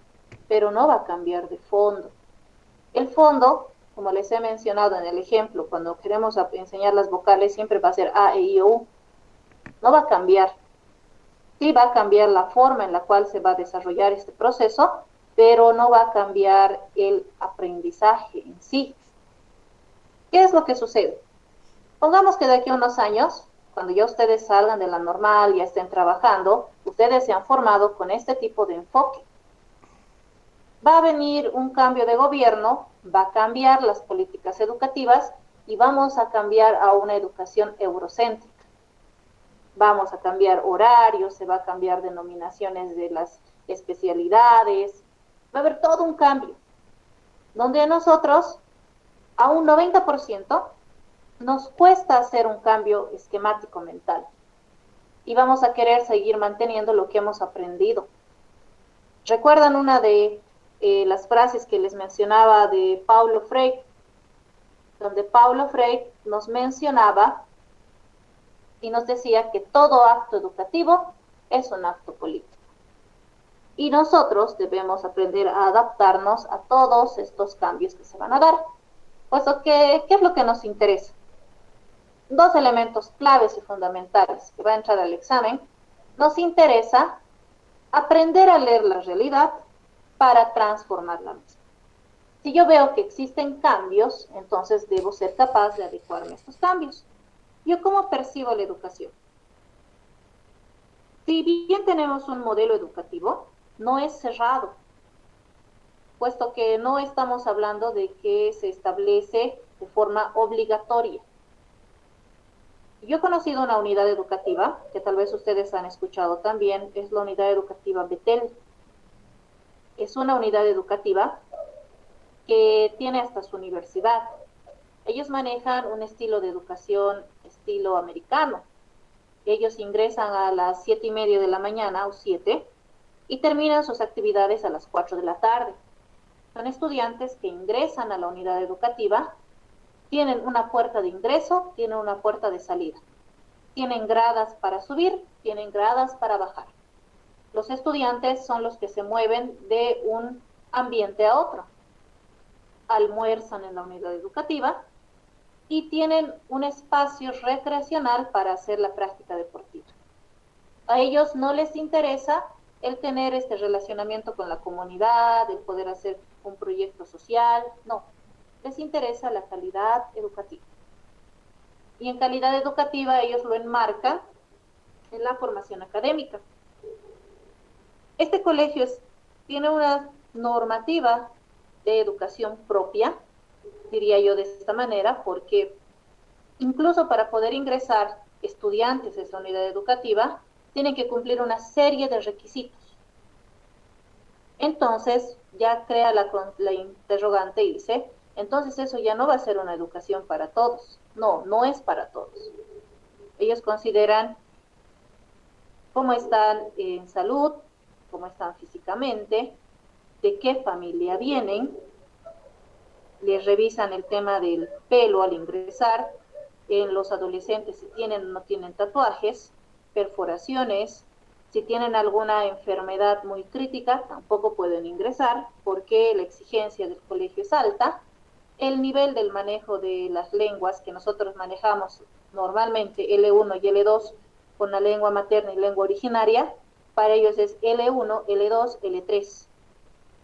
pero no va a cambiar de fondo. El fondo, como les he mencionado en el ejemplo, cuando queremos enseñar las vocales, siempre va a ser A, E, I, O, U. No va a cambiar. Sí va a cambiar la forma en la cual se va a desarrollar este proceso, pero no va a cambiar el aprendizaje en sí. ¿Qué es lo que sucede? Pongamos que de aquí a unos años, cuando ya ustedes salgan de la normal, ya estén trabajando, ustedes se han formado con este tipo de enfoque. Va a venir un cambio de gobierno, va a cambiar las políticas educativas y vamos a cambiar a una educación eurocéntrica. Vamos a cambiar horarios, se va a cambiar denominaciones de las especialidades, va a haber todo un cambio, donde nosotros, a un 90%, nos cuesta hacer un cambio esquemático mental y vamos a querer seguir manteniendo lo que hemos aprendido. ¿Recuerdan una de las frases que les mencionaba de Paulo Freire? Donde Paulo Freire nos mencionaba y nos decía que todo acto educativo es un acto político. Y nosotros debemos aprender a adaptarnos a todos estos cambios que se van a dar. Puesto que, ¿qué es lo que nos interesa? Dos elementos claves y fundamentales que va a entrar al examen. Nos interesa aprender a leer la realidad para transformar la misma. Si yo veo que existen cambios, entonces debo ser capaz de adecuarme a estos cambios. ¿Yo cómo percibo la educación? Si bien tenemos un modelo educativo, no es cerrado, puesto que no estamos hablando de que se establece de forma obligatoria. Yo he conocido una unidad educativa, que tal vez ustedes han escuchado también, es la unidad educativa Betel. Es una unidad educativa que tiene hasta su universidad. Ellos manejan un estilo de educación, estilo americano. Ellos ingresan a las 7:30 de la mañana o 7 y terminan sus actividades a las 4 de la tarde. Son estudiantes que ingresan a la unidad educativa, tienen una puerta de ingreso, tienen una puerta de salida. Tienen gradas para subir, tienen gradas para bajar. Los estudiantes son los que se mueven de un ambiente a otro. Almuerzan en la unidad educativa y tienen un espacio recreacional para hacer la práctica deportiva. A ellos no les interesa el tener este relacionamiento con la comunidad, el poder hacer un proyecto social, no. Les interesa la calidad educativa. Y en calidad educativa ellos lo enmarcan en la formación académica. Este colegio tiene una normativa de educación propia, diría yo de esta manera, porque incluso para poder ingresar estudiantes a esa unidad educativa, tienen que cumplir una serie de requisitos. Entonces, ya crea la interrogante y dice, entonces eso ya no va a ser una educación para todos. No, no es para todos. Ellos consideran cómo están en salud, cómo están físicamente, de qué familia vienen, les revisan el tema del pelo al ingresar, en los adolescentes si tienen o no tienen tatuajes, perforaciones, si tienen alguna enfermedad muy crítica, tampoco pueden ingresar porque la exigencia del colegio es alta. El nivel del manejo de las lenguas que nosotros manejamos normalmente, L1 y L2, con la lengua materna y lengua originaria, para ellos es L1, L2, L3.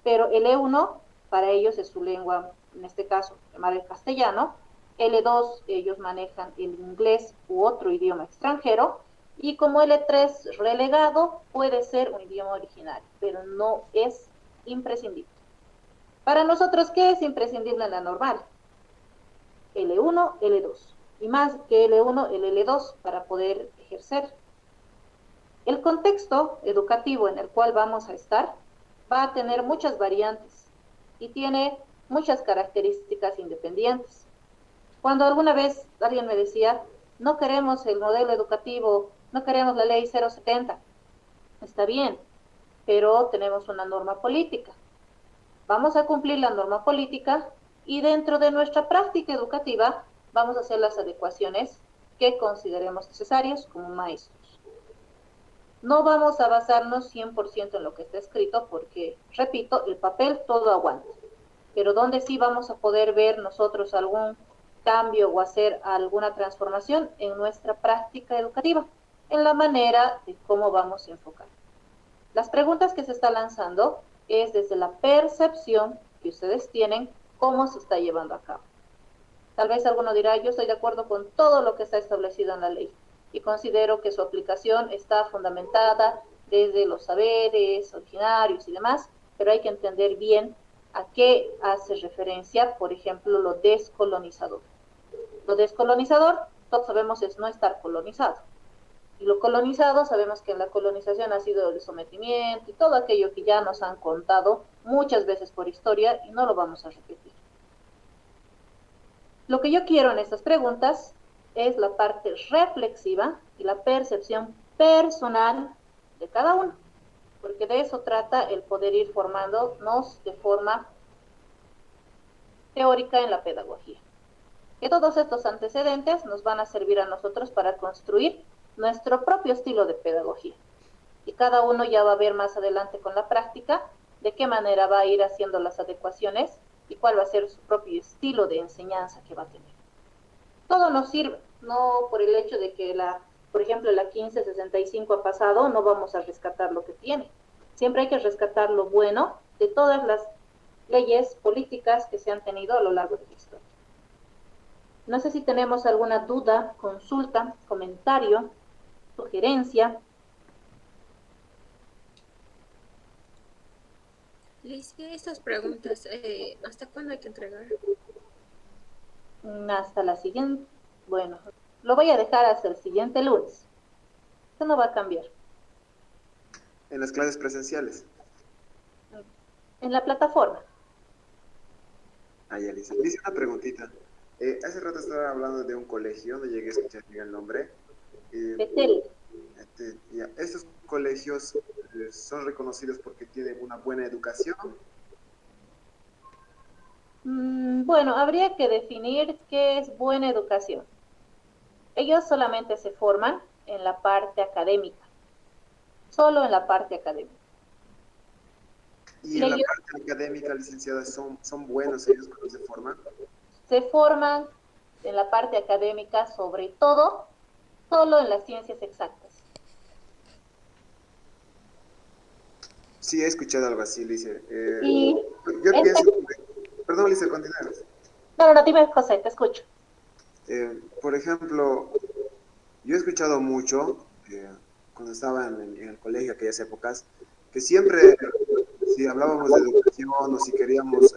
Pero L1 para ellos es su lengua, en este caso, llamada el castellano. L2 ellos manejan el inglés u otro idioma extranjero. Y como L3 relegado puede ser un idioma originario, pero no es imprescindible. Para nosotros, ¿qué es imprescindible en la normal? L1, L2. Y más que L1, el L2 para poder ejercer. El contexto educativo en el cual vamos a estar va a tener muchas variantes y tiene muchas características independientes. Cuando alguna vez alguien me decía, no queremos el modelo educativo, no queremos la ley 070, está bien, pero tenemos una norma política. Vamos a cumplir la norma política y dentro de nuestra práctica educativa vamos a hacer las adecuaciones que consideremos necesarias como maestros. No vamos a basarnos 100% en lo que está escrito porque, repito, el papel todo aguanta. Pero donde sí vamos a poder ver nosotros algún cambio o hacer alguna transformación en nuestra práctica educativa, en la manera de cómo vamos a enfocar. Las preguntas que se está lanzando es desde la percepción que ustedes tienen, cómo se está llevando a cabo. Tal vez alguno dirá, yo estoy de acuerdo con todo lo que está establecido en la ley y considero que su aplicación está fundamentada desde los saberes originarios y demás, pero hay que entender bien a qué hace referencia, por ejemplo, lo descolonizador. Lo descolonizador, todos sabemos, es no estar colonizado. Y lo colonizado, sabemos que en la colonización ha sido el sometimiento y todo aquello que ya nos han contado muchas veces por historia y no lo vamos a repetir. Lo que yo quiero en estas preguntas es la parte reflexiva y la percepción personal de cada uno, porque de eso trata el poder ir formándonos de forma teórica en la pedagogía. Que todos estos antecedentes nos van a servir a nosotros para construir nuestro propio estilo de pedagogía. y cada uno ya va a ver más adelante con la práctica de qué manera va a ir haciendo las adecuaciones y cuál va a ser su propio estilo de enseñanza que va a tener. Todo nos sirve, no por el hecho de que por ejemplo, la 1565 ha pasado, no vamos a rescatar lo que tiene. Siempre hay que rescatar lo bueno de todas las leyes políticas que se han tenido a lo largo de la historia. No sé si tenemos alguna duda, consulta, comentario, sugerencia. Liz, estas preguntas, ¿hasta cuándo hay que entregar? Hasta la siguiente, bueno, lo voy a dejar hasta el siguiente lunes. Esto no va a cambiar. En las clases presenciales. En la plataforma. Ah, ya, Lisa. Dice una preguntita. Hace rato estaba hablando de un colegio, no llegué a escuchar bien el nombre. Betel. Ya, ¿estos colegios son reconocidos porque tienen una buena educación? Bueno, habría que definir qué es buena educación. Ellos solamente se forman en la parte académica, solo en la parte académica. Y en la parte académica, licenciada, ¿son buenos ellos cuando se forman? Se forman en la parte académica, sobre todo, solo en las ciencias exactas. Sí, he escuchado algo así, Lice. Y yo pienso perdón, Lice, continuemos. No, dime, José, te escucho. Por ejemplo, yo he escuchado mucho, cuando estaba en el colegio, aquellas épocas, que siempre, si hablábamos de educación o si queríamos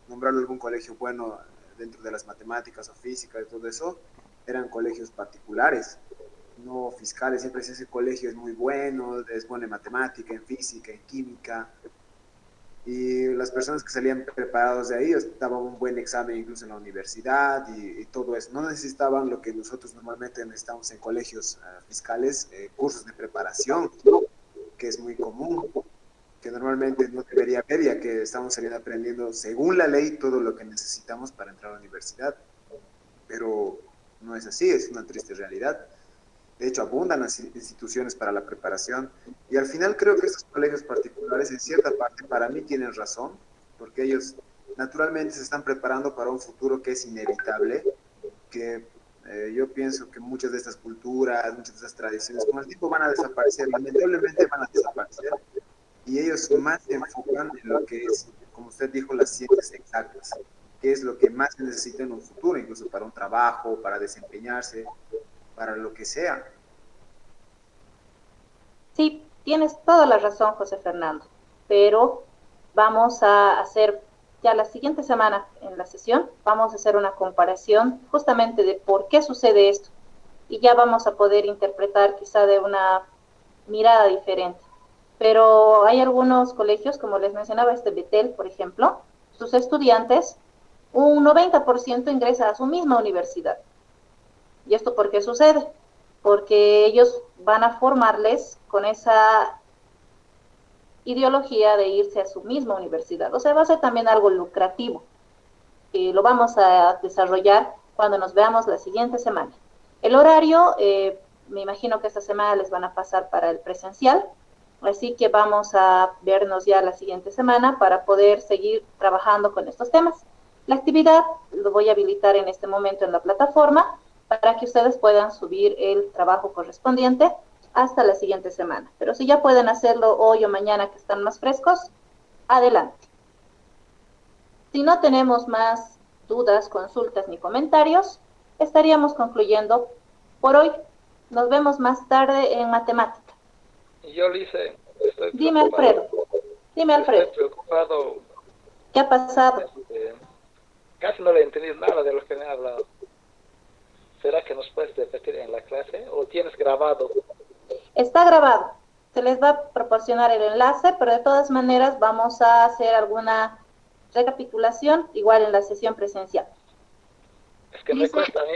nombrar algún colegio bueno dentro de las matemáticas o física y todo eso, eran colegios particulares, no fiscales. Siempre ese colegio es muy bueno, es bueno en matemática, en física, en química, y las personas que salían preparados de ahí daban un buen examen incluso en la universidad y todo eso. No necesitaban lo que nosotros normalmente necesitamos en colegios fiscales, cursos de preparación, que es muy común, que normalmente no debería haber, ya que estamos saliendo aprendiendo según la ley todo lo que necesitamos para entrar a la universidad. Pero no es así, es una triste realidad. De hecho, abundan las instituciones para la preparación y al final creo que estos colegios particulares en cierta parte para mí tienen razón, porque ellos naturalmente se están preparando para un futuro que es inevitable, que yo pienso que muchas de estas culturas, muchas de estas tradiciones con el tiempo van a desaparecer, lamentablemente van a desaparecer, y ellos más se enfocan en lo que es, como usted dijo, las ciencias exactas, que es lo que más se necesita en un futuro, incluso para un trabajo, para desempeñarse, para lo que sea. Sí, tienes toda la razón, José Fernando, pero vamos a hacer ya la siguiente semana en la sesión, vamos a hacer una comparación justamente de por qué sucede esto y ya vamos a poder interpretar quizá de una mirada diferente. Pero hay algunos colegios, como les mencionaba, Betel, por ejemplo, sus estudiantes, un 90% ingresa a su misma universidad. ¿Y esto por qué sucede? Porque ellos van a formarles con esa ideología de irse a su misma universidad. O sea, va a ser también algo lucrativo. Lo vamos a desarrollar cuando nos veamos la siguiente semana. El horario, me imagino que esta semana les van a pasar para el presencial, así que vamos a vernos ya la siguiente semana para poder seguir trabajando con estos temas. La actividad lo voy a habilitar en este momento en la plataforma para que ustedes puedan subir el trabajo correspondiente hasta la siguiente semana. Pero si ya pueden hacerlo hoy o mañana que están más frescos, adelante. Si no tenemos más dudas, consultas ni comentarios, estaríamos concluyendo por hoy. Nos vemos más tarde en matemática. Y yo, Lice, estoy Dime, Alfredo. Dime, Alfredo. Estoy preocupado. ¿Qué ha pasado? Casi no le he entendido nada de lo que me ha hablado. ¿Será que nos puedes repetir en la clase o tienes grabado? Está grabado. Se les va a proporcionar el enlace, pero de todas maneras vamos a hacer alguna recapitulación, igual en la sesión presencial. Es que me cuesta a mí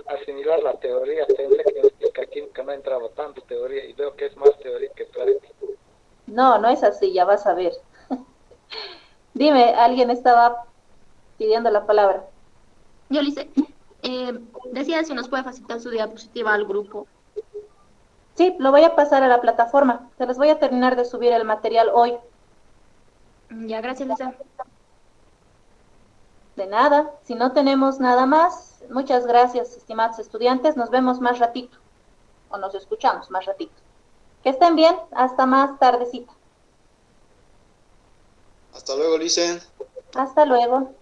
asimilar la teoría. Tendré que explicar aquí que no he entrado tanto teoría y veo que es más teoría que práctica. No, no es así, ya vas a ver. Dime, alguien estaba pidiendo la palabra. Yo, Lice, decía si nos puede facilitar su diapositiva al grupo. Sí, lo voy a pasar a la plataforma. Se les voy a terminar de subir el material hoy. Ya, gracias, Lisa. De nada. Si no tenemos nada más, muchas gracias, estimados estudiantes. Nos vemos más ratito. O nos escuchamos más ratito. Que estén bien. Hasta más tardecita. Hasta luego, Licen. Hasta luego.